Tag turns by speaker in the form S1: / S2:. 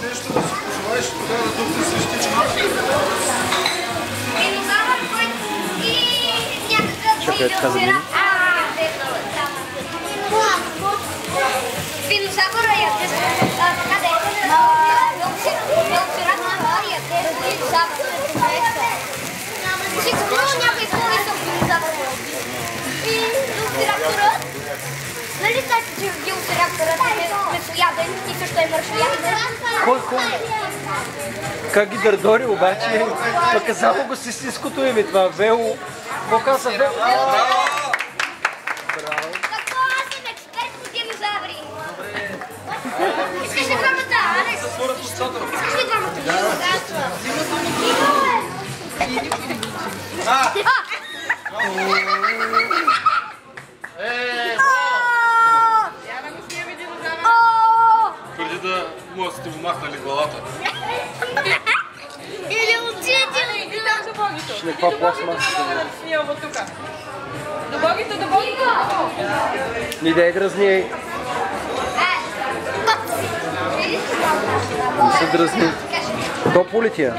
S1: нещо да си пожелаеш, тогава да духне същички.
S2: Динозавър, който и някакъв динозавъра яде къде? Велоцираптора яде динозавър. Сигурно някой по-висок динозавър. И велоцирапторът, нали знаете, че велоцирапторът е месояден и също е мършояден?
S3: Кой? Как ги дърдори обаче? Пък казава го с истинското име това. Вело... Какво каза Вело? Браво!
S2: Какво аз съм експерт по динозаври? Искаш ли двамата, Алекс? Искаш ли двамата?
S1: Преди да му сте му махнали главата.
S2: Или отидете ли?
S4: Иди там до богито.
S3: Ще каква пластмаса?
S4: Снимам от тук. До богито, до богито.
S3: Ни да е дразни. Не се дразни. Топло ли ти е?